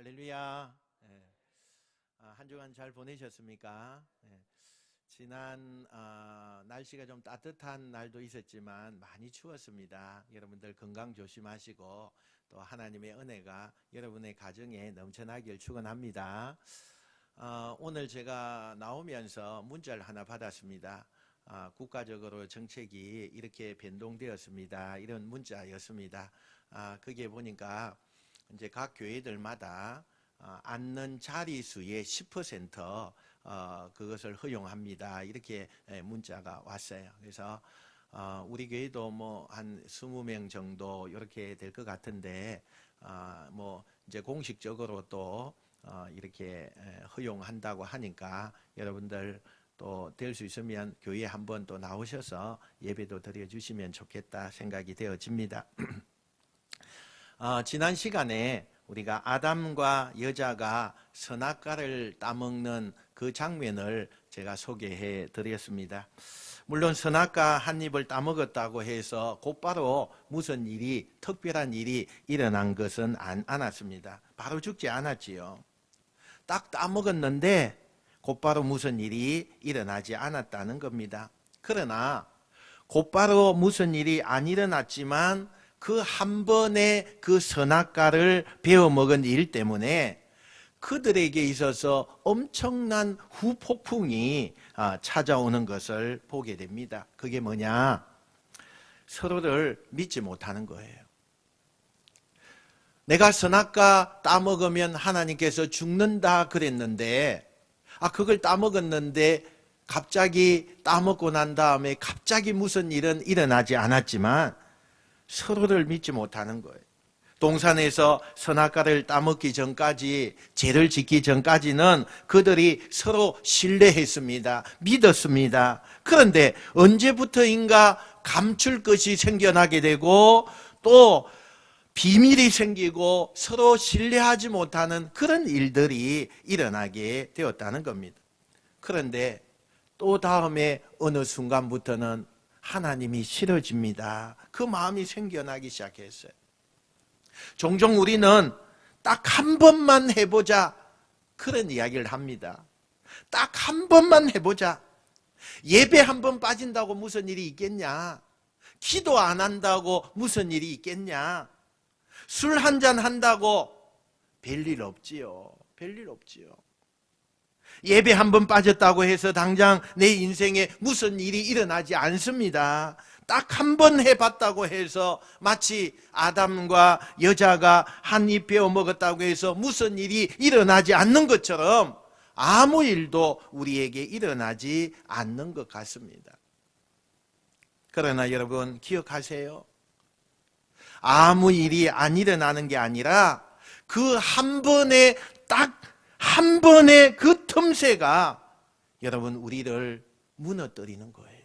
할렐루야. 한 주간 잘 보내셨습니까? 지난 날씨가 좀 따뜻한 날도 있었지만 많이 추웠습니다. 여러분들 건강 조심하시고 또 하나님의 은혜가 여러분의 가정에 넘쳐나길 축원합니다. 오늘 제가 나오면서 문자를 하나 받았습니다. 국가적으로 정책이 이렇게 변동되었습니다. 이런 문자였습니다. 그게 보니까 이제 각 교회들마다 앉는 자리수의 10% 그것을 허용합니다. 이렇게 문자가 왔어요. 그래서 우리 교회도 뭐 한 20명 정도 이렇게 될 것 같은데 뭐 이제 공식적으로 또 이렇게 허용한다고 하니까 여러분들 또 될 수 있으면 교회에 한번 또 나오셔서 예배도 드려주시면 좋겠다 생각이 되어집니다. 지난 시간에 우리가 아담과 여자가 선악과를 따먹는 그 장면을 제가 소개해 드렸습니다. 물론 선악과 한 입을 따먹었다고 해서 곧바로 무슨 일이 특별한 일이 일어난 것은 않았습니다. 바로 죽지 않았지요. 딱 따먹었는데 곧바로 무슨 일이 일어나지 않았다는 겁니다. 그러나 곧바로 무슨 일이 안 일어났지만 그 한 번의 그 선악과를 베어먹은 일 때문에 그들에게 있어서 엄청난 후폭풍이 찾아오는 것을 보게 됩니다. 그게 뭐냐? 서로를 믿지 못하는 거예요. 내가 선악과 따먹으면 하나님께서 죽는다 그랬는데 그걸 따먹었는데 갑자기 따먹고 난 다음에 갑자기 무슨 일은 일어나지 않았지만 서로를 믿지 못하는 거예요. 동산에서 선악과를 따먹기 전까지, 죄를 짓기 전까지는 그들이 서로 신뢰했습니다. 믿었습니다. 그런데 언제부터인가 감출 것이 생겨나게 되고 또 비밀이 생기고 서로 신뢰하지 못하는 그런 일들이 일어나게 되었다는 겁니다. 그런데 또 다음에 어느 순간부터는 하나님이 싫어집니다. 그 마음이 생겨나기 시작했어요. 종종 우리는 딱 한 번만 해보자 그런 이야기를 합니다. 딱 한 번만 해보자. 예배 한 번 빠진다고 무슨 일이 있겠냐? 기도 안 한다고 무슨 일이 있겠냐? 술 한 잔 한다고 별일 없지요. 별일 없지요. 예배 한 번 빠졌다고 해서 당장 내 인생에 무슨 일이 일어나지 않습니다. 딱 한 번 해봤다고 해서 마치 아담과 여자가 한 입 베어 먹었다고 해서 무슨 일이 일어나지 않는 것처럼 아무 일도 우리에게 일어나지 않는 것 같습니다. 그러나 여러분 기억하세요. 아무 일이 안 일어나는 게 아니라 그 한 번에 딱 한 번의 그 틈새가 여러분 우리를 무너뜨리는 거예요.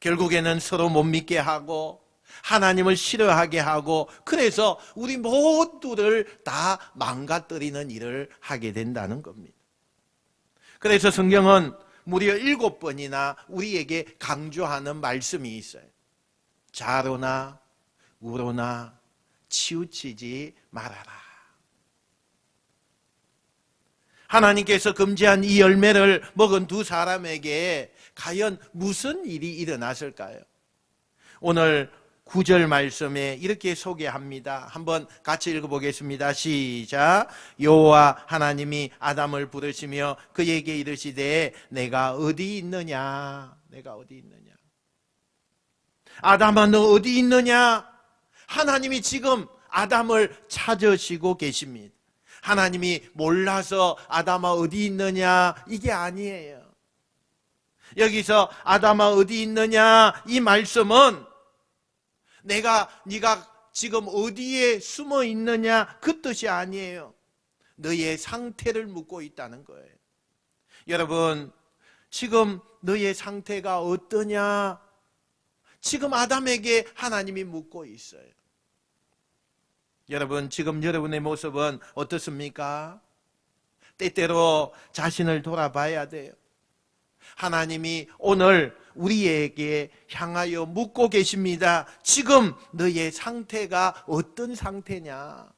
결국에는 서로 못 믿게 하고 하나님을 싫어하게 하고 그래서 우리 모두를 다 망가뜨리는 일을 하게 된다는 겁니다. 그래서 성경은 무려 7번이나 우리에게 강조하는 말씀이 있어요. 좌로나 우로나 치우치지 말아라. 하나님께서 금지한 이 열매를 먹은 두 사람에게 과연 무슨 일이 일어났을까요? 오늘 9절 말씀에 이렇게 소개합니다. 한번 같이 읽어보겠습니다. 시작. 여호와 하나님이 아담을 부르시며 그에게 이르시되 내가 어디 있느냐? 내가 어디 있느냐? 아담아 너 어디 있느냐? 하나님이 지금 아담을 찾으시고 계십니다. 하나님이 몰라서 아담아 어디 있느냐 이게 아니에요. 여기서 아담아 어디 있느냐 이 말씀은 네가 지금 어디에 숨어 있느냐 그 뜻이 아니에요. 너의 상태를 묻고 있다는 거예요. 여러분 지금 너의 상태가 어떠냐? 지금 아담에게 하나님이 묻고 있어요. 여러분 지금 여러분의 모습은 어떻습니까? 때때로 자신을 돌아봐야 돼요. 하나님이 오늘 우리에게 향하여 묻고 계십니다. 지금 너의 상태가 어떤 상태냐?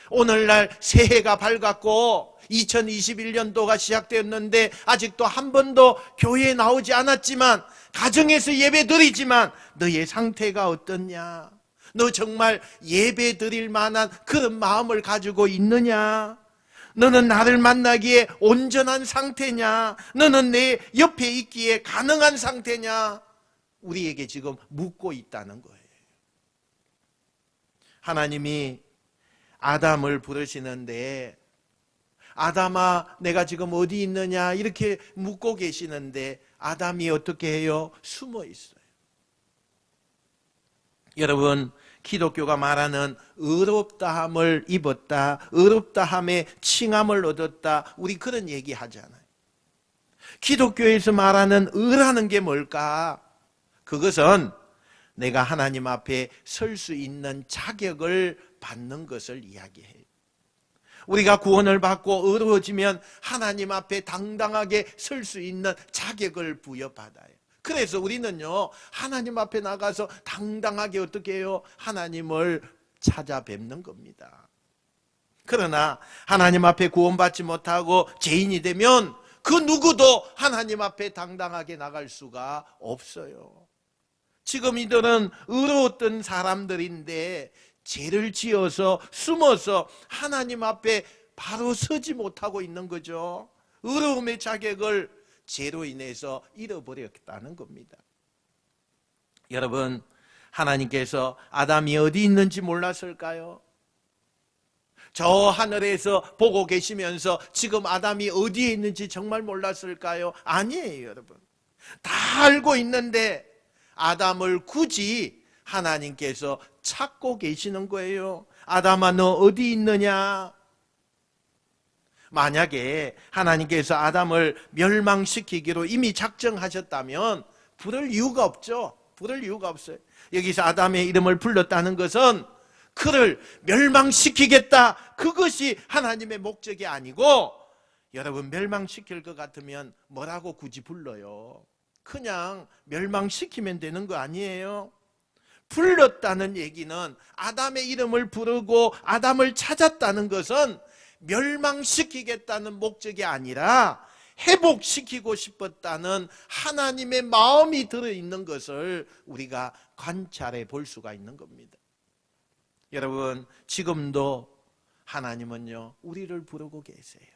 오늘날 새해가 밝았고 2021년도가 시작되었는데 아직도 한 번도 교회에 나오지 않았지만, 가정에서 예배 드리지만 너의 상태가 어떻냐? 너 정말 예배 드릴 만한 그런 마음을 가지고 있느냐? 너는 나를 만나기에 온전한 상태냐? 너는 내 옆에 있기에 가능한 상태냐? 우리에게 지금 묻고 있다는 거예요. 하나님이 아담을 부르시는데, 아담아 내가 지금 어디 있느냐 이렇게 묻고 계시는데, 아담이 어떻게 해요? 숨어 있어요. 여러분, 기독교가 말하는 의롭다함을 입었다, 의롭다함에 칭함을 얻었다, 우리 그런 얘기 하잖아요. 기독교에서 말하는 의라는 게 뭘까? 그것은 내가 하나님 앞에 설 수 있는 자격을 받는 것을 이야기해요. 우리가 구원을 받고 의로워지면 하나님 앞에 당당하게 설 수 있는 자격을 부여받아요. 그래서 우리는요, 하나님 앞에 나가서 당당하게 어떻게 해요? 하나님을 찾아뵙는 겁니다. 그러나 하나님 앞에 구원받지 못하고 죄인이 되면 그 누구도 하나님 앞에 당당하게 나갈 수가 없어요. 지금 이들은 의로웠던 사람들인데 죄를 지어서 숨어서 하나님 앞에 바로 서지 못하고 있는 거죠. 의로움의 자격을 죄로 인해서 잃어버렸다는 겁니다. 여러분, 하나님께서 아담이 어디 있는지 몰랐을까요? 저 하늘에서 보고 계시면서 지금 아담이 어디에 있는지 정말 몰랐을까요? 아니에요, 여러분. 다 알고 있는데 아담을 굳이 하나님께서 찾고 계시는 거예요. 아담아 너 어디 있느냐? 만약에 하나님께서 아담을 멸망시키기로 이미 작정하셨다면 부를 이유가 없죠. 부를 이유가 없어요. 여기서 아담의 이름을 불렀다는 것은 그를 멸망시키겠다, 그것이 하나님의 목적이 아니고, 여러분 멸망시킬 것 같으면 뭐라고 굳이 불러요? 그냥 멸망시키면 되는 거 아니에요? 불렀다는 얘기는, 아담의 이름을 부르고 아담을 찾았다는 것은 멸망시키겠다는 목적이 아니라 회복시키고 싶었다는 하나님의 마음이 들어있는 것을 우리가 관찰해 볼 수가 있는 겁니다. 여러분, 지금도 하나님은요, 우리를 부르고 계세요.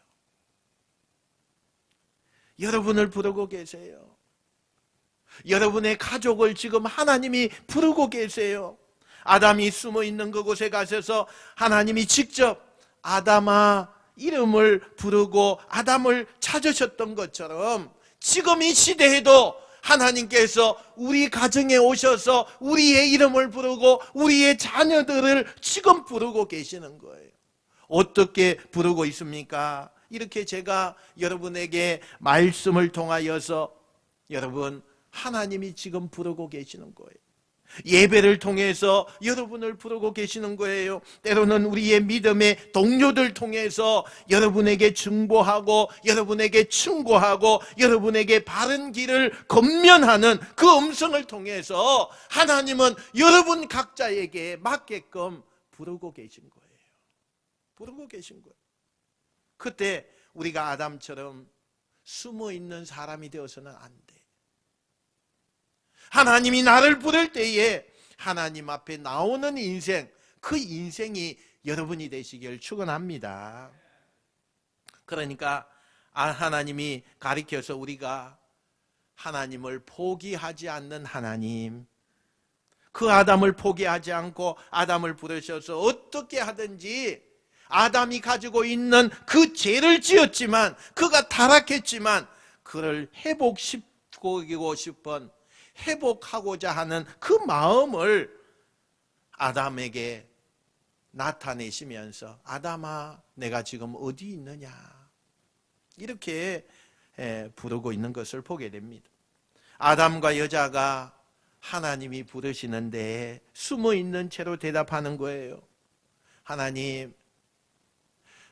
여러분을 부르고 계세요. 여러분의 가족을 지금 하나님이 부르고 계세요. 아담이 숨어 있는 그곳에 가셔서 하나님이 직접 아담아 이름을 부르고 아담을 찾으셨던 것처럼, 지금 이 시대에도 하나님께서 우리 가정에 오셔서 우리의 이름을 부르고 우리의 자녀들을 지금 부르고 계시는 거예요. 어떻게 부르고 있습니까? 이렇게 제가 여러분에게 말씀을 통하여서, 여러분 하나님이 지금 부르고 계시는 거예요. 예배를 통해서 여러분을 부르고 계시는 거예요. 때로는 우리의 믿음의 동료들 통해서 여러분에게 중보하고 여러분에게 충고하고 여러분에게 바른 길을 권면하는 그 음성을 통해서 하나님은 여러분 각자에게 맞게끔 부르고 계신 거예요. 부르고 계신 거예요. 그때 우리가 아담처럼 숨어 있는 사람이 되어서는 안 돼. 하나님이 나를 부를 때에 하나님 앞에 나오는 인생, 그 인생이 여러분이 되시길 축원합니다. 그러니까 하나님이 가르쳐서 우리가 하나님을 포기하지 않는 하나님, 그 아담을 포기하지 않고 아담을 부르셔서 어떻게 하든지 아담이 가지고 있는 그 죄를 지었지만, 그가 타락했지만 그를 회복시키고 싶은, 회복하고자 하는 그 마음을 아담에게 나타내시면서 아담아 내가 지금 어디 있느냐 이렇게 부르고 있는 것을 보게 됩니다. 아담과 여자가 하나님이 부르시는데 숨어 있는 채로 대답하는 거예요. 하나님,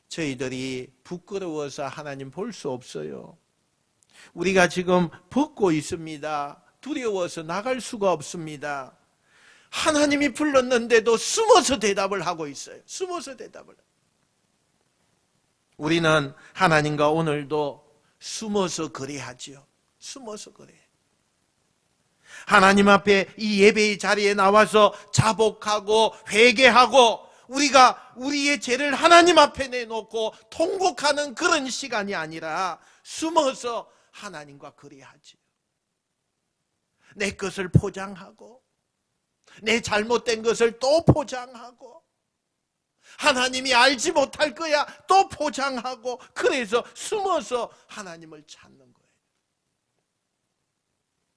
저희들이 부끄러워서 하나님 볼 수 없어요. 우리가 지금 벗고 있습니다. 두려워서 나갈 수가 없습니다. 하나님이 불렀는데도 숨어서 대답을 하고 있어요. 숨어서 대답을. 우리는 하나님과 오늘도 숨어서 거래하지요. 숨어서 거래. 하나님 앞에 이 예배의 자리에 나와서 자복하고 회개하고 우리가 우리의 죄를 하나님 앞에 내놓고 통곡하는 그런 시간이 아니라 숨어서 하나님과 거래하지요. 내 것을 포장하고 내 잘못된 것을 또 포장하고 하나님이 알지 못할 거야 또 포장하고 그래서 숨어서 하나님을 찾는 거예요.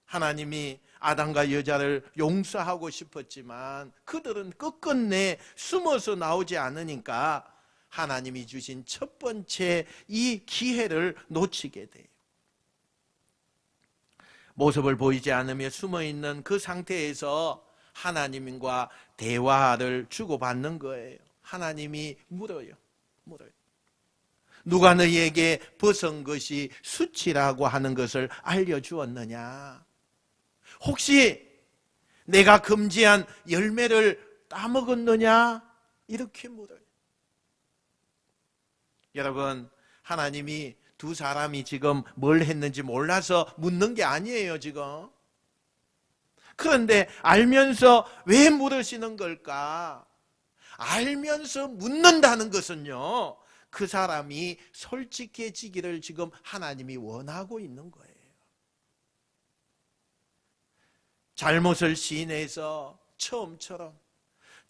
하나님이 아담과 여자를 용서하고 싶었지만 그들은 끝끝내 숨어서 나오지 않으니까 하나님이 주신 첫 번째 이 기회를 놓치게 돼요. 모습을 보이지 않으며 숨어있는 그 상태에서 하나님과 대화를 주고받는 거예요. 하나님이 물어요. 누가 너희에게 벗은 것이 수치라고 하는 것을 알려주었느냐? 혹시 내가 금지한 열매를 따먹었느냐? 이렇게 물어요. 여러분, 하나님이 두 사람이 지금 뭘 했는지 몰라서 묻는 게 아니에요, 지금. 그런데 알면서 왜 물으시는 걸까? 알면서 묻는다는 것은요, 그 사람이 솔직해지기를 지금 하나님이 원하고 있는 거예요. 잘못을 시인해서 처음처럼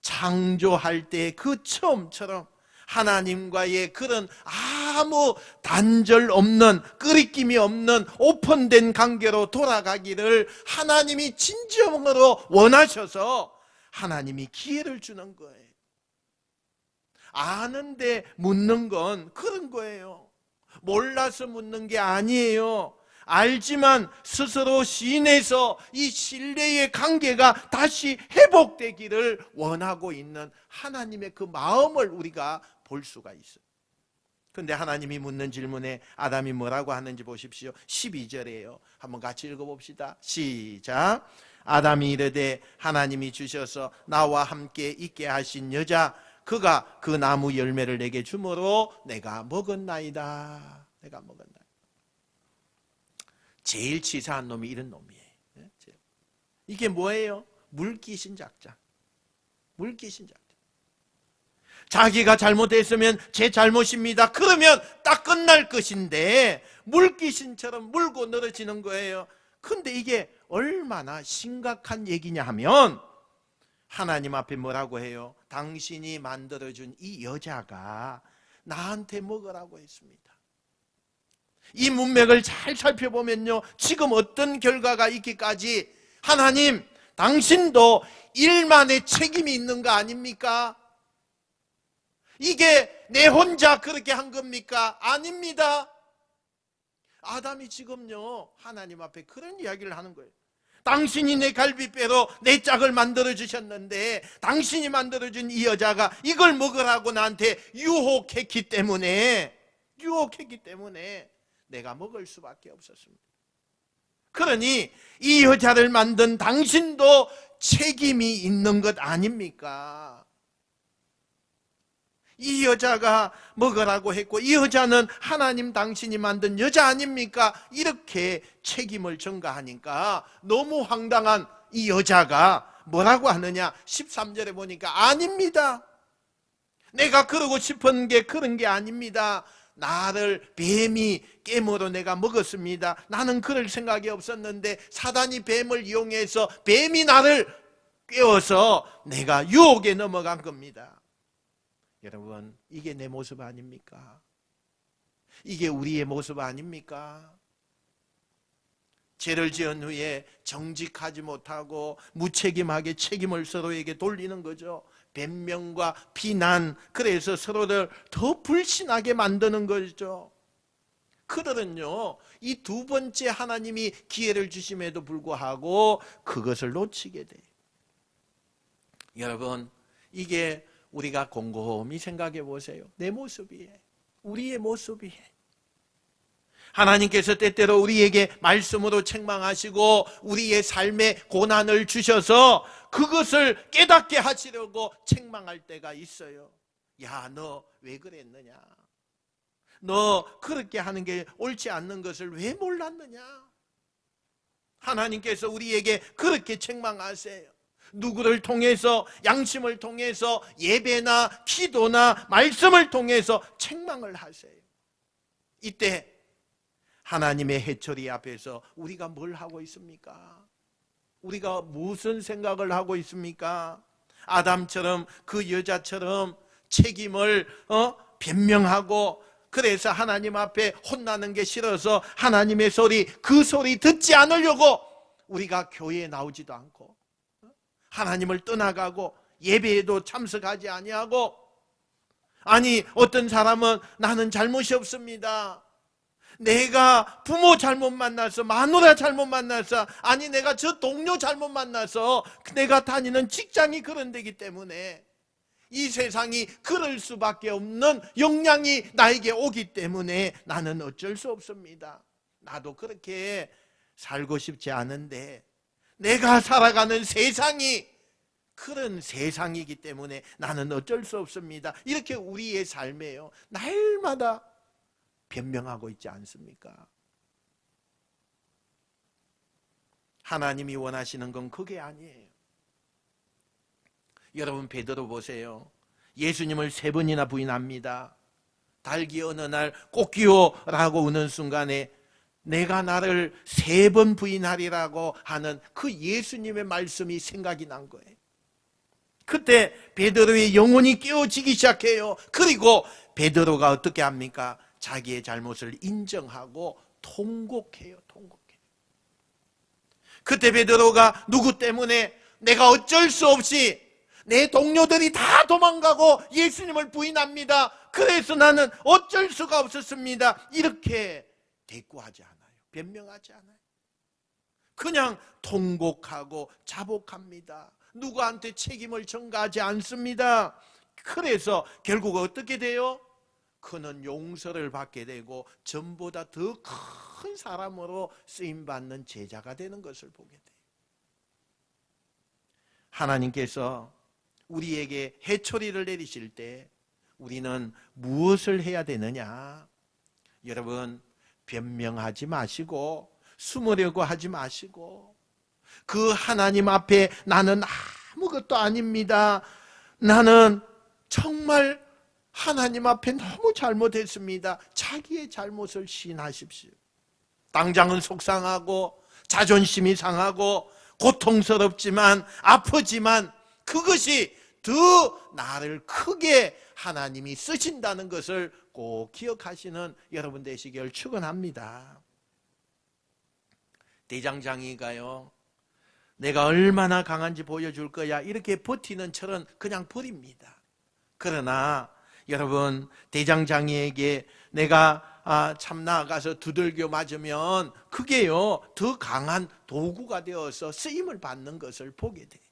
창조할 때 그 처음처럼 하나님과의 그런 아무 단절 없는 끄리낌이 없는 오픈된 관계로 돌아가기를 하나님이 진정으로 원하셔서 하나님이 기회를 주는 거예요. 아는데 묻는 건 그런 거예요. 몰라서 묻는 게 아니에요. 알지만 스스로 시인해서 이 신뢰의 관계가 다시 회복되기를 원하고 있는 하나님의 그 마음을 우리가 볼 수가 있어요. 그런데 하나님이 묻는 질문에 아담이 뭐라고 하는지 보십시오. 12절이에요. 한번 같이 읽어봅시다. 시작. 아담이 이르되 하나님이 주셔서 나와 함께 있게 하신 여자 그가 그 나무 열매를 내게 주므로 내가 먹었나이다. 내가 먹었나이다. 제일 치사한 놈이 이런 놈이에요. 이게 뭐예요? 물귀신 작전. 물귀신 작전. 자기가 잘못했으면 제 잘못입니다. 그러면 딱 끝날 것인데 물귀신처럼 물고 늘어지는 거예요. 근데 이게 얼마나 심각한 얘기냐 하면 하나님 앞에 뭐라고 해요? 당신이 만들어준 이 여자가 나한테 먹으라고 했습니다. 이 문맥을 잘 살펴보면요, 지금 어떤 결과가 있기까지 하나님, 당신도 일만의 책임이 있는 거 아닙니까? 이게 내 혼자 그렇게 한 겁니까? 아닙니다. 아담이 지금요 하나님 앞에 그런 이야기를 하는 거예요. 당신이 내 갈비뼈로 내 짝을 만들어 주셨는데 당신이 만들어준 이 여자가 이걸 먹으라고 나한테 유혹했기 때문에 내가 먹을 수밖에 없었습니다. 그러니 이 여자를 만든 당신도 책임이 있는 것 아닙니까? 이 여자가 먹으라고 했고 이 여자는 하나님 당신이 만든 여자 아닙니까? 이렇게 책임을 전가하니까 너무 황당한 이 여자가 뭐라고 하느냐? 13절에 보니까 아닙니다. 내가 그러고 싶은 게 그런 게 아닙니다. 나를 뱀이 깨물어 내가 먹었습니다. 나는 그럴 생각이 없었는데 사단이 뱀을 이용해서 뱀이 나를 깨워서 내가 유혹에 넘어간 겁니다. 여러분, 이게 내 모습 아닙니까? 이게 우리의 모습 아닙니까? 죄를 지은 후에 정직하지 못하고 무책임하게 책임을 서로에게 돌리는 거죠. 변명과 비난, 그래서 서로를 더 불신하게 만드는 거죠. 그들은요, 이 두 번째 하나님이 기회를 주심에도 불구하고 그것을 놓치게 돼요. 여러분, 이게 우리가 곰곰이 생각해 보세요. 내 모습이에요. 우리의 모습이에요. 하나님께서 때때로 우리에게 말씀으로 책망하시고 우리의 삶에 고난을 주셔서 그것을 깨닫게 하시려고 책망할 때가 있어요. 야, 너 왜 그랬느냐? 너 그렇게 하는 게 옳지 않는 것을 왜 몰랐느냐? 하나님께서 우리에게 그렇게 책망하세요. 누구를 통해서, 양심을 통해서, 예배나 기도나 말씀을 통해서 책망을 하세요. 이때 하나님의 해초리 앞에서 우리가 뭘 하고 있습니까? 우리가 무슨 생각을 하고 있습니까? 아담처럼, 그 여자처럼 책임을 변명하고, 그래서 하나님 앞에 혼나는 게 싫어서 하나님의 소리, 그 소리 듣지 않으려고 우리가 교회에 나오지도 않고 하나님을 떠나가고 예배에도 참석하지 아니하고, 아니 어떤 사람은 나는 잘못이 없습니다. 내가 부모 잘못 만나서, 마누라 잘못 만나서, 아니 내가 저 동료 잘못 만나서, 내가 다니는 직장이 그런 데기 때문에 이 세상이 그럴 수밖에 없는 영향이 나에게 오기 때문에 나는 어쩔 수 없습니다. 나도 그렇게 살고 싶지 않은데 내가 살아가는 세상이 그런 세상이기 때문에 나는 어쩔 수 없습니다. 이렇게 우리의 삶에요, 날마다 변명하고 있지 않습니까? 하나님이 원하시는 건 그게 아니에요. 여러분 베드로 보세요. 예수님을 3번이나 부인합니다. 달기 어느 날 꽃기호라고 우는 순간에 내가 나를 3번 부인하리라고 하는 그 예수님의 말씀이 생각이 난 거예요. 그때 베드로의 영혼이 깨어지기 시작해요. 그리고 베드로가 어떻게 합니까? 자기의 잘못을 인정하고 통곡해요. 통곡해요. 그때 베드로가 누구 때문에, 내가 어쩔 수 없이 내 동료들이 다 도망가고 예수님을 부인합니다. 그래서 나는 어쩔 수가 없었습니다. 이렇게 대꾸하지 않아요. 변명하지 않아요. 그냥 통곡하고 자복합니다. 누구한테 책임을 전가하지 않습니다. 그래서 결국 어떻게 돼요? 그는 용서를 받게 되고 전보다 더 큰 사람으로 쓰임받는 제자가 되는 것을 보게 돼요. 하나님께서 우리에게 해초리를 내리실 때 우리는 무엇을 해야 되느냐? 여러분, 변명하지 마시고 숨으려고 하지 마시고, 그 하나님 앞에 나는 아무것도 아닙니다, 나는 정말 하나님 앞에 너무 잘못했습니다, 자기의 잘못을 시인하십시오. 당장은 속상하고 자존심이 상하고 고통스럽지만 아프지만 그것이 더 나를 크게 하나님이 쓰신다는 것을 꼭 기억하시는 여러분 되시길 축원합니다. 대장장이가요, 내가 얼마나 강한지 보여줄 거야 이렇게 버티는 철은 그냥 버립니다. 그러나 여러분, 대장장이에게 내가 참 나아가서 두들겨 맞으면 그게요 더 강한 도구가 되어서 쓰임을 받는 것을 보게 돼요.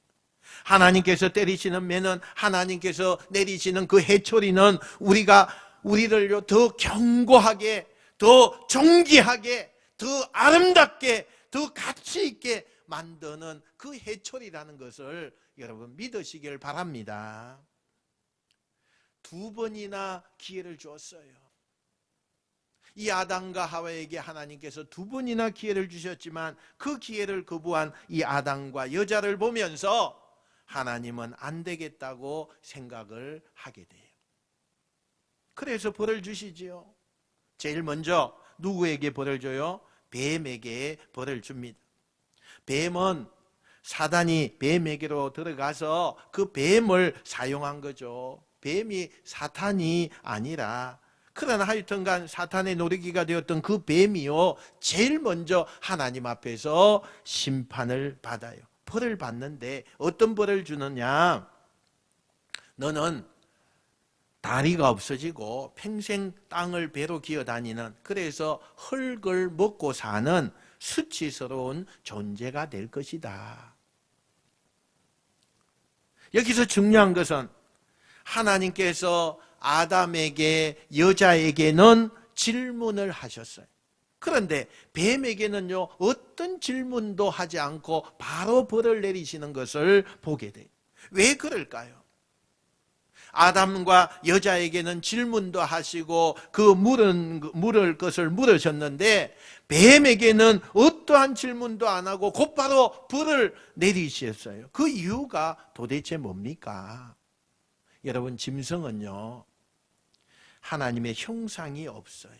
하나님께서 때리시는 매는, 하나님께서 내리시는 그 해초리는 우리를 더 견고하게, 더 존귀하게, 더 아름답게, 더 가치 있게 만드는 그 해초리라는 것을 여러분 믿으시길 바랍니다. 2번이나 기회를 주었어요. 이 아담과 하와에게 하나님께서 2번이나 기회를 주셨지만 그 기회를 거부한 이 아담과 여자를 보면서 하나님은 안 되겠다고 생각을 하게 돼요. 그래서 벌을 주시지요. 제일 먼저 누구에게 벌을 줘요? 뱀에게 벌을 줍니다. 뱀은 사단이 뱀에게로 들어가서 그 뱀을 사용한 거죠. 뱀이 사탄이 아니라, 그러나 하여튼간 사탄의 노리기가 되었던 그 뱀이요 제일 먼저 하나님 앞에서 심판을 받아요. 벌을 받는데 어떤 벌을 주느냐? 너는 다리가 없어지고 평생 땅을 배로 기어다니는, 그래서 흙을 먹고 사는 수치스러운 존재가 될 것이다. 여기서 중요한 것은 하나님께서 아담에게, 여자에게는 질문을 하셨어요. 그런데 뱀에게는요, 어떤 질문도 하지 않고 바로 벌을 내리시는 것을 보게 돼요. 왜 그럴까요? 아담과 여자에게는 질문도 하시고 물을 것을 물으셨는데 뱀에게는 어떠한 질문도 안 하고 곧바로 벌을 내리셨어요. 그 이유가 도대체 뭡니까? 여러분, 짐승은요, 하나님의 형상이 없어요.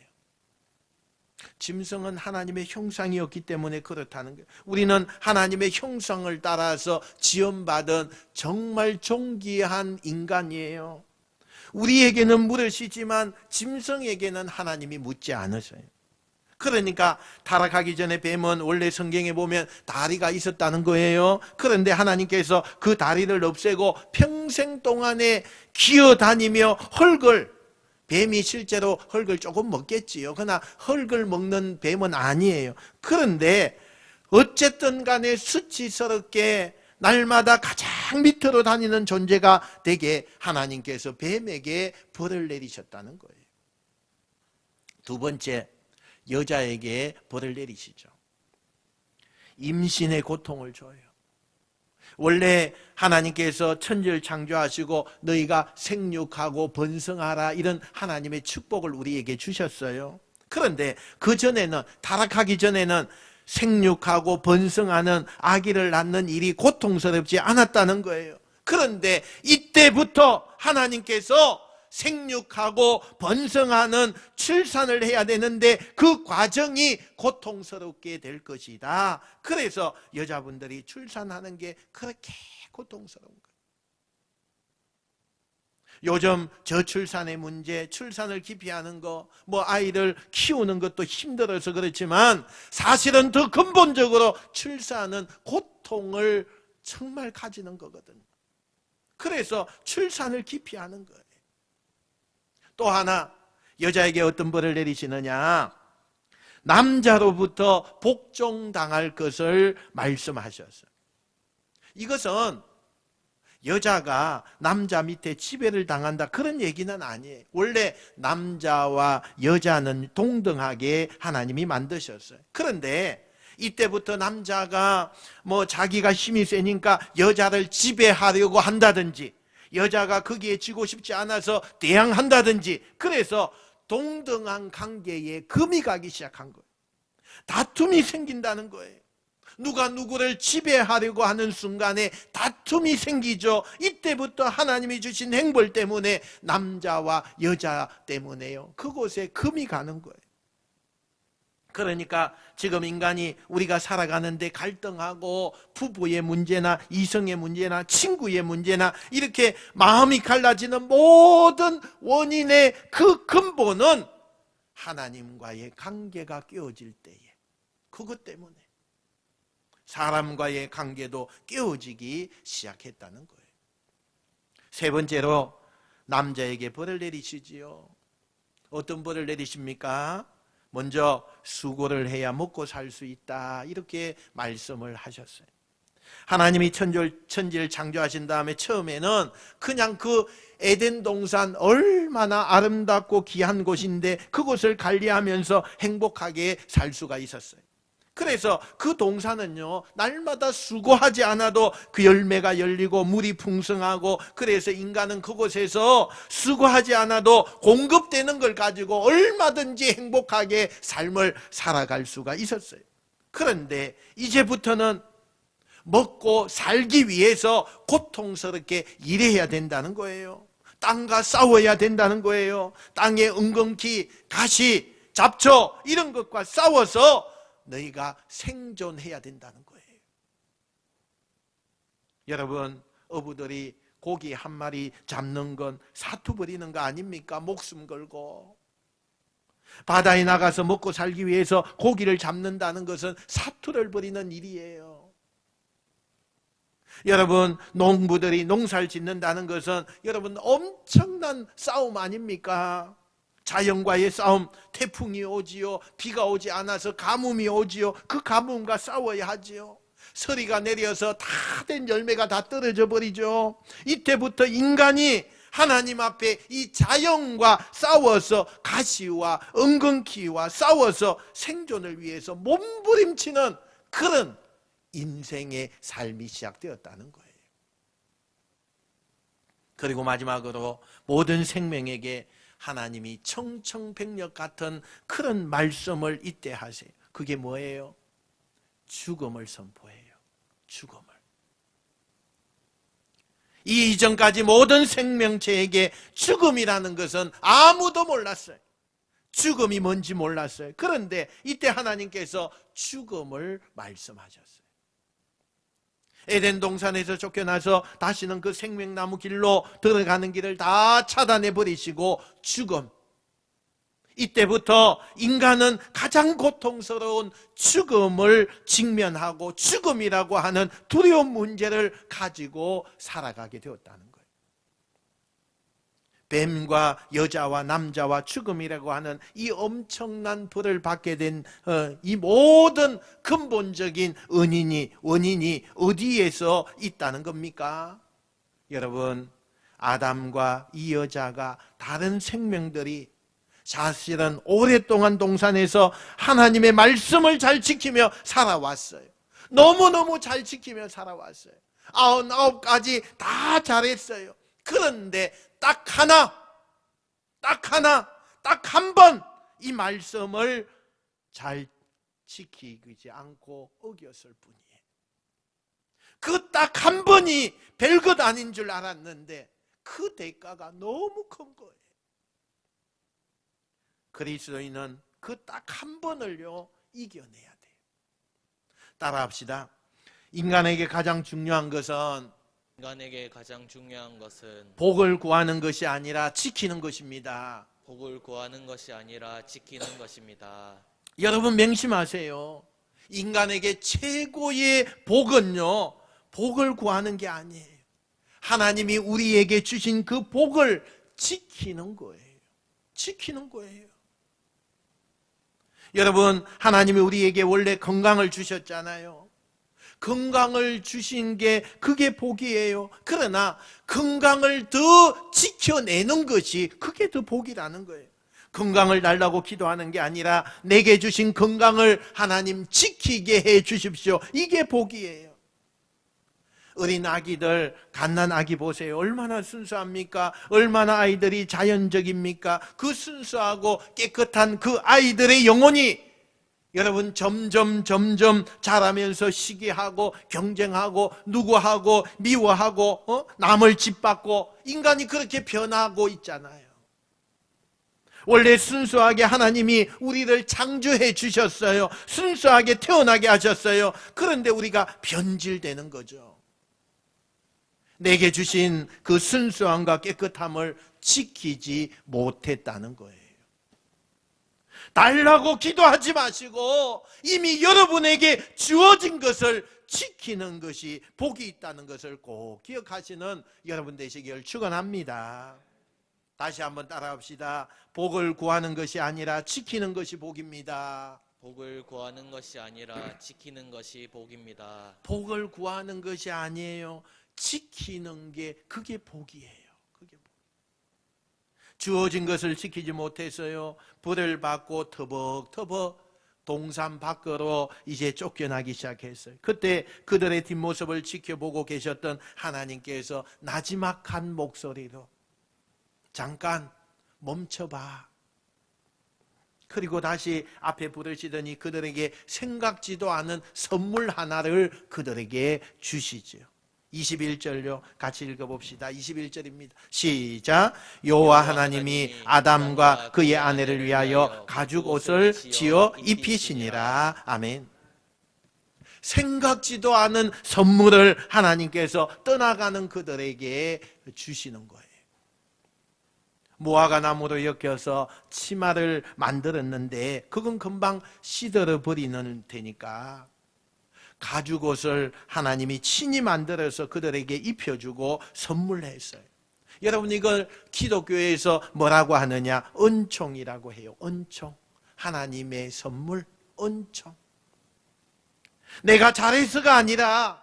짐승은 하나님의 형상이 없기 때문에 그렇다는 거예요. 우리는 하나님의 형상을 따라서 지음받은 정말 존귀한 인간이에요. 우리에게는 물으시지만 짐승에게는 하나님이 묻지 않으세요. 그러니까 타락하기 전에 뱀은 원래 성경에 보면 다리가 있었다는 거예요. 그런데 하나님께서 그 다리를 없애고 평생 동안에 기어다니며 흙을, 뱀이 실제로 흙을 조금 먹겠지요. 그러나 흙을 먹는 뱀은 아니에요. 그런데 어쨌든 간에 수치스럽게 날마다 가장 밑으로 다니는 존재가 되게 하나님께서 뱀에게 벌을 내리셨다는 거예요. 두 번째, 여자에게 벌을 내리시죠. 임신의 고통을 줘요. 원래 하나님께서 천지를 창조하시고 너희가 생육하고 번성하라, 이런 하나님의 축복을 우리에게 주셨어요. 그런데 그 전에는, 타락하기 전에는 생육하고 번성하는 아기를 낳는 일이 고통스럽지 않았다는 거예요. 그런데 이때부터 하나님께서 생육하고 번성하는 출산을 해야 되는데 그 과정이 고통스럽게 될 것이다. 그래서 여자분들이 출산하는 게 그렇게 고통스러운 거예요. 요즘 저출산의 문제, 출산을 기피하는 거, 아이를 키우는 것도 힘들어서 그렇지만 사실은 더 근본적으로 출산은 고통을 정말 가지는 거거든요. 그래서 출산을 기피하는 거예요. 또 하나, 여자에게 어떤 벌을 내리시느냐? 남자로부터 복종당할 것을 말씀하셨어요. 이것은 여자가 남자 밑에 지배를 당한다, 그런 얘기는 아니에요. 원래 남자와 여자는 동등하게 하나님이 만드셨어요. 그런데 이때부터 남자가 자기가 힘이 세니까 여자를 지배하려고 한다든지, 여자가 거기에 지고 싶지 않아서 대항한다든지, 그래서 동등한 관계에 금이 가기 시작한 거예요. 다툼이 생긴다는 거예요. 누가 누구를 지배하려고 하는 순간에 다툼이 생기죠. 이때부터 하나님이 주신 행벌 때문에, 남자와 여자 때문에요, 그곳에 금이 가는 거예요. 그러니까 지금 인간이, 우리가 살아가는데 갈등하고 부부의 문제나 이성의 문제나 친구의 문제나 이렇게 마음이 갈라지는 모든 원인의 그 근본은 하나님과의 관계가 깨어질 때에, 그것 때문에 사람과의 관계도 깨어지기 시작했다는 거예요. 세 번째로, 남자에게 벌을 내리시지요. 어떤 벌을 내리십니까? 먼저 수고를 해야 먹고 살 수 있다, 이렇게 말씀을 하셨어요. 하나님이 천지를 창조하신 다음에 처음에는 그냥 그 에덴 동산, 얼마나 아름답고 귀한 곳인데 그곳을 관리하면서 행복하게 살 수가 있었어요. 그래서 그 동산은요, 날마다 수고하지 않아도 그 열매가 열리고 물이 풍성하고, 그래서 인간은 그곳에서 수고하지 않아도 공급되는 걸 가지고 얼마든지 행복하게 삶을 살아갈 수가 있었어요. 그런데 이제부터는 먹고 살기 위해서 고통스럽게 일해야 된다는 거예요. 땅과 싸워야 된다는 거예요. 땅에 은근히 가시, 잡초 이런 것과 싸워서 너희가 생존해야 된다는 거예요. 여러분, 어부들이 고기 한 마리 잡는 건 사투 벌이는 거 아닙니까? 목숨 걸고. 바다에 나가서 먹고 살기 위해서 고기를 잡는다는 것은 사투를 벌이는 일이에요. 여러분, 농부들이 농사를 짓는다는 것은 여러분 엄청난 싸움 아닙니까? 자연과의 싸움, 태풍이 오지요, 비가 오지 않아서 가뭄이 오지요, 그 가뭄과 싸워야 하지요. 서리가 내려서 다 된 열매가 다 떨어져 버리죠. 이때부터 인간이 하나님 앞에 이 자연과 싸워서 가시와 엉겅퀴와 싸워서 생존을 위해서 몸부림치는 그런 인생의 삶이 시작되었다는 거예요. 그리고 마지막으로 모든 생명에게 하나님이 청청백력 같은 그런 말씀을 이때 하세요. 그게 뭐예요? 죽음을 선포해요. 죽음을. 이 이전까지 모든 생명체에게 죽음이라는 것은 아무도 몰랐어요. 죽음이 뭔지 몰랐어요. 그런데 이때 하나님께서 죽음을 말씀하셨어요. 에덴 동산에서 쫓겨나서 다시는 그 생명나무 길로 들어가는 길을 다 차단해 버리시고 죽음. 이때부터 인간은 가장 고통스러운 죽음을 직면하고 죽음이라고 하는 두려운 문제를 가지고 살아가게 되었다는 거예요. 뱀과 여자와 남자와 죽음이라고 하는 이 엄청난 벌을 받게 된 이 모든 근본적인 원인이 어디에서 있다는 겁니까? 여러분, 아담과 이 여자가 다른 생명들이 사실은 오랫동안 동산에서 하나님의 말씀을 잘 지키며 살아왔어요. 너무너무 잘 지키며 살아왔어요. 99가지 다 잘했어요. 그런데 딱 한 번 이 말씀을 잘 지키지 않고 어겼을 뿐이에요. 그 딱 한 번이 별것 아닌 줄 알았는데 그 대가가 너무 큰 거예요. 그리스도인은 그 딱 한 번을요 이겨내야 돼요. 따라합시다. 인간에게 가장 중요한 것은 복을 구하는 것이 아니라 지키는 것입니다. 복을 구하는 것이 아니라 지키는 것입니다. 여러분 명심하세요. 인간에게 최고의 복은요, 복을 구하는 게 아니에요. 하나님이 우리에게 주신 그 복을 지키는 거예요. 지키는 거예요. 여러분, 하나님이 우리에게 원래 건강을 주셨잖아요. 건강을 주신 게 그게 복이에요. 그러나 건강을 더 지켜내는 것이 그게 더 복이라는 거예요. 건강을 달라고 기도하는 게 아니라 내게 주신 건강을 하나님 지키게 해 주십시오. 이게 복이에요. 어린 아기들, 갓난 아기 보세요. 얼마나 순수합니까? 얼마나 아이들이 자연적입니까? 그 순수하고 깨끗한 그 아이들의 영혼이 여러분 점점 자라면서 시기하고 경쟁하고 누구하고 미워하고 남을 짓밟고 인간이 그렇게 변하고 있잖아요. 원래 순수하게 하나님이 우리를 창조해 주셨어요. 순수하게 태어나게 하셨어요. 그런데 우리가 변질되는 거죠. 내게 주신 그 순수함과 깨끗함을 지키지 못했다는 거예요. 달라고 기도하지 마시고 이미 여러분에게 주어진 것을 지키는 것이 복이 있다는 것을 꼭 기억하시는 여러분 되시기를 축원합니다. 다시 한번 따라합시다. 복을 구하는 것이 아니라 지키는 것이 복입니다. 복을 구하는 것이 아니라 지키는 것이 복입니다. 복을 구하는 것이 아니에요. 지키는 게 그게 복이에요. 그게 복. 주어진 것을 지키지 못해서요 벌을 받고 터벅터벅 동산 밖으로 이제 쫓겨나기 시작했어요. 그때 그들의 뒷모습을 지켜보고 계셨던 하나님께서 나지막한 목소리로 잠깐 멈춰봐. 그리고 다시 앞에 부르시더니 그들에게 생각지도 않은 선물 하나를 그들에게 주시죠. 21절요. 같이 읽어봅시다. 21절입니다. 시작. 여호와 하나님이 아담과 그의 아내를 위하여 가죽 옷을 지어 입히시니라. 아멘. 생각지도 않은 선물을 하나님께서 떠나가는 그들에게 주시는 거예요. 무화과 나무로 엮여서 치마를 만들었는데 그건 금방 시들어 버리는 테니까 가죽옷을 하나님이 친히 만들어서 그들에게 입혀주고 선물했어요. 여러분 이걸 기독교에서 뭐라고 하느냐? 은총이라고 해요. 은총. 하나님의 선물, 은총. 내가 잘해서가 아니라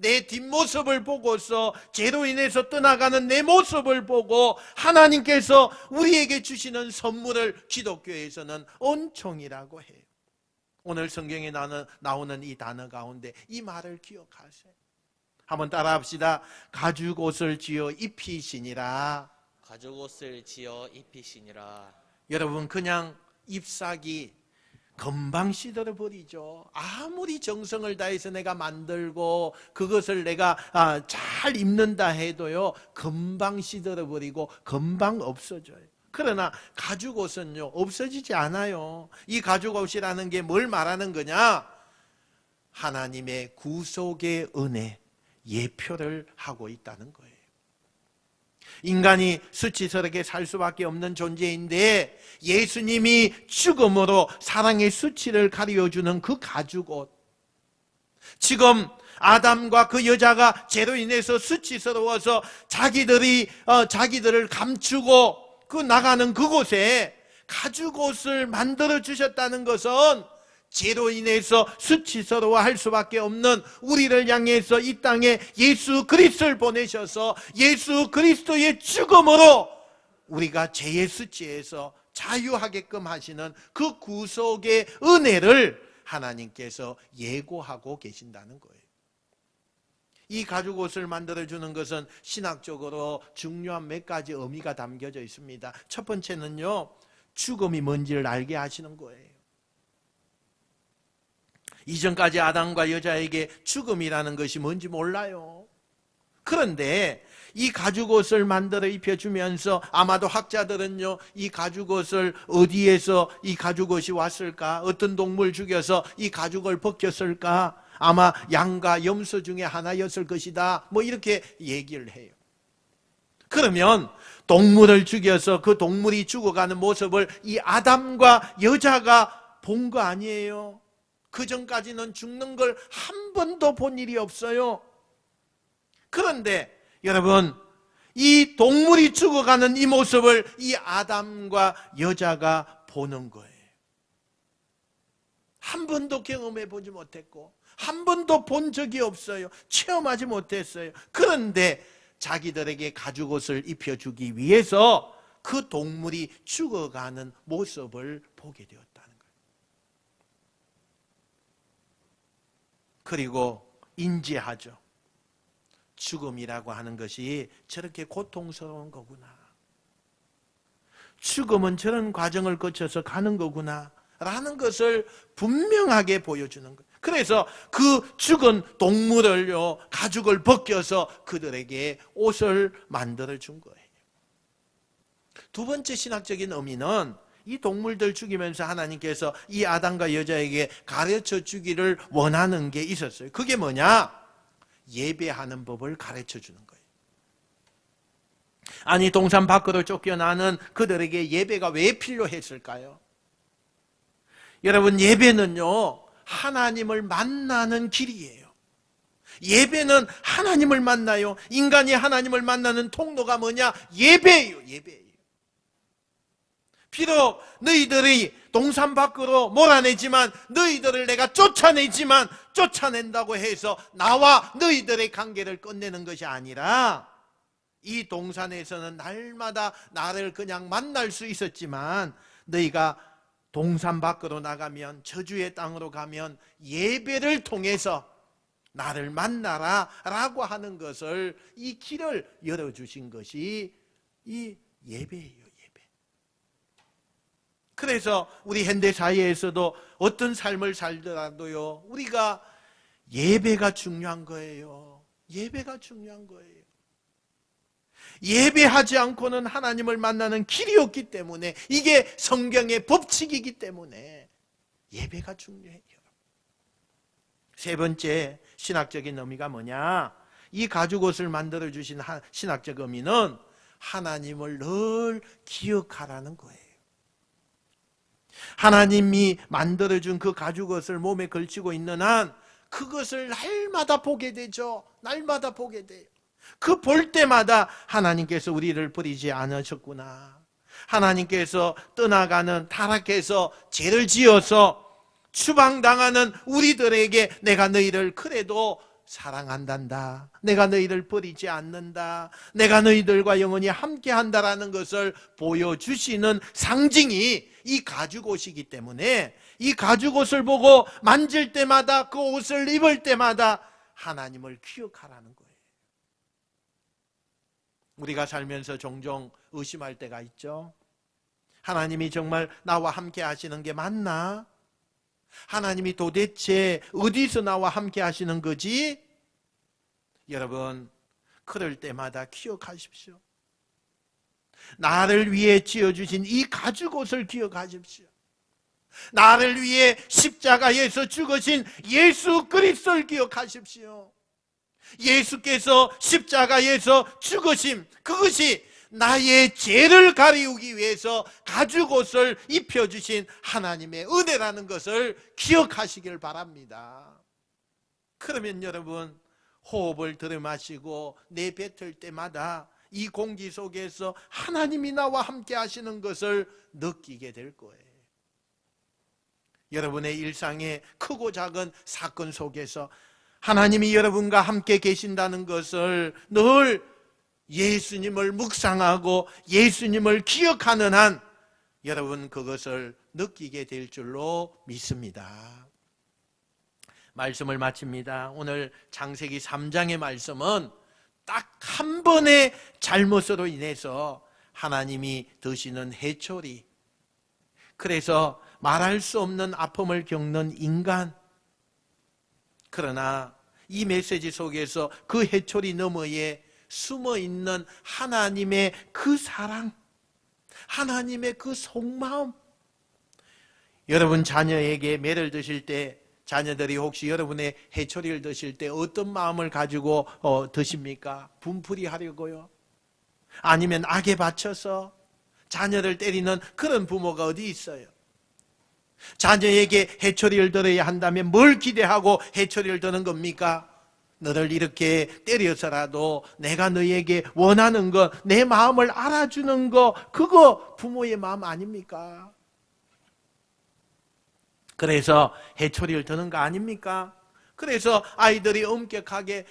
내 뒷모습을 보고서 죄로 인해서 떠나가는 내 모습을 보고 하나님께서 우리에게 주시는 선물을 기독교에서는 은총이라고 해요. 오늘 성경에 나오는 이 단어 가운데 이 말을 기억하세요. 한번 따라합시다. 가죽옷을 지어 입히시니라. 가죽옷을 지어 입히시니라. 여러분, 그냥 잎사귀 금방 시들어버리죠. 아무리 정성을 다해서 내가 만들고 그것을 내가 잘 입는다 해도요, 금방 시들어버리고 금방 없어져요. 그러나 가죽옷은요, 없어지지 않아요. 이 가죽옷이라는 게 뭘 말하는 거냐? 하나님의 구속의 은혜, 예표를 하고 있다는 거예요. 인간이 수치스럽게 살 수밖에 없는 존재인데 예수님이 죽음으로 사랑의 수치를 가려주는 그 가죽옷, 지금 아담과 그 여자가 죄로 인해서 수치스러워서 자기들을 감추고 그 나가는 그곳에 가죽옷을 만들어 주셨다는 것은 죄로 인해서 수치스러워할 수밖에 없는 우리를 향해서 이 땅에 예수 그리스도를 보내셔서 예수 그리스도의 죽음으로 우리가 죄의 수치에서 자유하게끔 하시는 그 구속의 은혜를 하나님께서 예고하고 계신다는 거예요. 이 가죽옷을 만들어주는 것은 신학적으로 중요한 몇 가지 의미가 담겨져 있습니다. 첫 번째는요, 죽음이 뭔지를 알게 하시는 거예요. 이전까지 아담과 여자에게 죽음이라는 것이 뭔지 몰라요. 그런데 이 가죽옷을 만들어 입혀주면서 아마도 학자들은요, 이 가죽옷을 어디에서 이 가죽옷이 왔을까? 어떤 동물 죽여서 이 가죽을 벗겼을까? 아마 양과 염소 중에 하나였을 것이다, 뭐 이렇게 얘기를 해요. 그러면 동물을 죽여서 그 동물이 죽어가는 모습을 이 아담과 여자가 본 거 아니에요? 그 전까지는 죽는 걸 한 번도 본 일이 없어요. 그런데 여러분, 이 동물이 죽어가는 이 모습을 이 아담과 여자가 보는 거예요. 한 번도 경험해 보지 못했고 한 번도 본 적이 없어요. 체험하지 못했어요. 그런데 자기들에게 가죽옷을 입혀주기 위해서 그 동물이 죽어가는 모습을 보게 되었다는 거예요. 그리고 인지하죠. 죽음이라고 하는 것이 저렇게 고통스러운 거구나. 죽음은 저런 과정을 거쳐서 가는 거구나 라는 것을 분명하게 보여주는 거예요. 그래서 그 죽은 동물을요, 가죽을 벗겨서 그들에게 옷을 만들어 준 거예요. 두 번째 신학적인 의미는 이 동물들 죽이면서 하나님께서 이 아담과 여자에게 가르쳐 주기를 원하는 게 있었어요. 그게 뭐냐? 예배하는 법을 가르쳐 주는 거예요. 아니, 동산 밖으로 쫓겨나는 그들에게 예배가 왜 필요했을까요? 여러분, 예배는요, 하나님을 만나는 길이에요. 예배는 하나님을 만나요. 인간이 하나님을 만나는 통로가 뭐냐? 예배예요. 예배예요. 비록 너희들이 동산 밖으로 몰아내지만, 너희들을 내가 쫓아내지만, 쫓아낸다고 해서 나와 너희들의 관계를 끝내는 것이 아니라, 이 동산에서는 날마다 나를 그냥 만날 수 있었지만, 너희가 동산 밖으로 나가면, 저주의 땅으로 가면 예배를 통해서 나를 만나라 라고 하는 것을, 이 길을 열어주신 것이 이 예배예요. 그래서 우리 현대사회에서도 어떤 삶을 살더라도요, 우리가 예배가 중요한 거예요. 예배가 중요한 거예요. 예배하지 않고는 하나님을 만나는 길이 없기 때문에, 이게 성경의 법칙이기 때문에 예배가 중요해요. 세 번째 신학적인 의미가 뭐냐? 이 가죽옷을 만들어주신 신학적 의미는 하나님을 늘 기억하라는 거예요. 하나님이 만들어준 그 가죽옷을 몸에 걸치고 있는 한 그것을 날마다 보게 되죠. 날마다 보게 돼요. 그 볼 때마다 하나님께서 우리를 버리지 않으셨구나. 하나님께서 떠나가는, 타락해서 죄를 지어서 추방당하는 우리들에게 내가 너희를 그래도 사랑한단다. 내가 너희를 버리지 않는다. 내가 너희들과 영원히 함께한다라는 것을 보여주시는 상징이 이 가죽옷이기 때문에 이 가죽옷을 보고 만질 때마다 그 옷을 입을 때마다 하나님을 기억하라는 거예요. 우리가 살면서 종종 의심할 때가 있죠. 하나님이 정말 나와 함께 하시는 게 맞나? 하나님이 도대체 어디서 나와 함께 하시는 거지? 여러분, 그럴 때마다 기억하십시오. 나를 위해 지어주신 이 가죽옷을 기억하십시오. 나를 위해 십자가에서 죽으신 예수 그리스도를 기억하십시오. 예수께서 십자가에서 죽으심, 그것이 나의 죄를 가리우기 위해서 가죽옷을 입혀주신 하나님의 은혜라는 것을 기억하시길 바랍니다. 그러면 여러분, 호흡을 들이마시고 내뱉을 때마다 이 공기 속에서 하나님이 나와 함께 하시는 것을 느끼게 될 거예요. 여러분의 일상의 크고 작은 사건 속에서 하나님이 여러분과 함께 계신다는 것을 늘 예수님을 묵상하고 예수님을 기억하는 한 여러분 그것을 느끼게 될 줄로 믿습니다. 말씀을 마칩니다. 오늘 창세기 3장의 말씀은 딱 한 번의 잘못으로 인해서 하나님이 드시는 해초리, 그래서 말할 수 없는 아픔을 겪는 인간, 그러나 이 메시지 속에서 그 해초리 너머에 숨어있는 하나님의 그 사랑, 하나님의 그 속마음. 여러분 자녀에게 매를 드실 때 자녀들이 혹시 여러분의 해초리를 드실 때 어떤 마음을 가지고 드십니까? 분풀이 하려고요? 아니면 악에 받쳐서 자녀를 때리는 그런 부모가 어디 있어요? 자녀에게 해초리를 들어야 한다면 뭘 기대하고 해초리를 드는 겁니까? 너를 이렇게 때려서라도 내가 너에게 원하는 것, 내 마음을 알아주는 것, 그거 부모의 마음 아닙니까? 그래서 해초리를 드는 거 아닙니까? 그래서 아이들을 엄격하게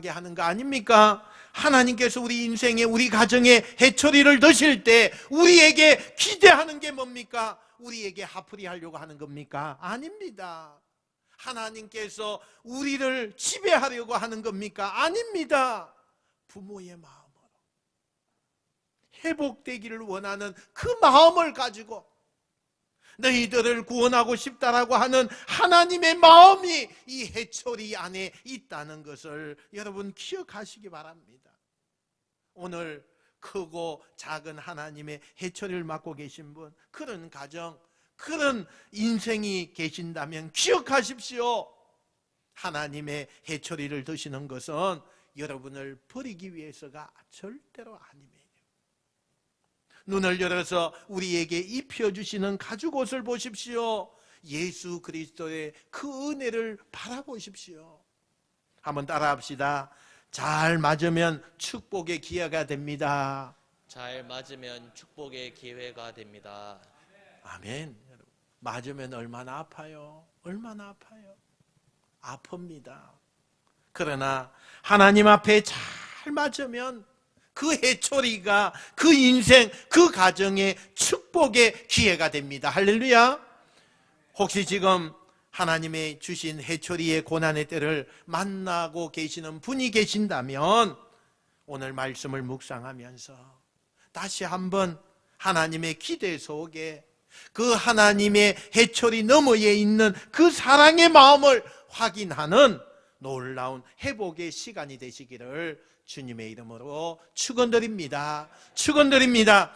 하는 거 아닙니까? 하나님께서 우리 인생에, 우리 가정에 해초리를 드실 때 우리에게 기대하는 게 뭡니까? 우리에게 화풀이 하려고 하는 겁니까? 아닙니다. 하나님께서 우리를 지배하려고 하는 겁니까? 아닙니다. 부모의 마음으로 회복되기를 원하는 그 마음을 가지고 너희들을 구원하고 싶다라고 하는 하나님의 마음이 이 해초리 안에 있다는 것을 여러분 기억하시기 바랍니다. 오늘 크고 작은 하나님의 해초리를 맡고 계신 분, 그런 가정, 그런 인생이 계신다면 기억하십시오. 하나님의 해초리를 드시는 것은 여러분을 버리기 위해서가 절대로 아닙니다. 눈을 열어서 우리에게 입혀주시는 가죽옷을 보십시오. 예수 그리스도의 그 은혜를 바라보십시오. 한번 따라합시다. 잘 맞으면 축복의 기회가 됩니다. 잘 맞으면 축복의 기회가 됩니다. 아멘. 맞으면 얼마나 아파요? 얼마나 아파요? 아픕니다. 그러나 하나님 앞에 잘 맞으면 그 해초리가 그 인생, 그 가정의 축복의 기회가 됩니다. 할렐루야. 혹시 지금 하나님의 주신 해초리의 고난의 때를 만나고 계시는 분이 계신다면 오늘 말씀을 묵상하면서 다시 한번 하나님의 기대 속에 그 하나님의 해초리 너머에 있는 그 사랑의 마음을 확인하는 놀라운 회복의 시간이 되시기를 주님의 이름으로 축원드립니다. 축원드립니다.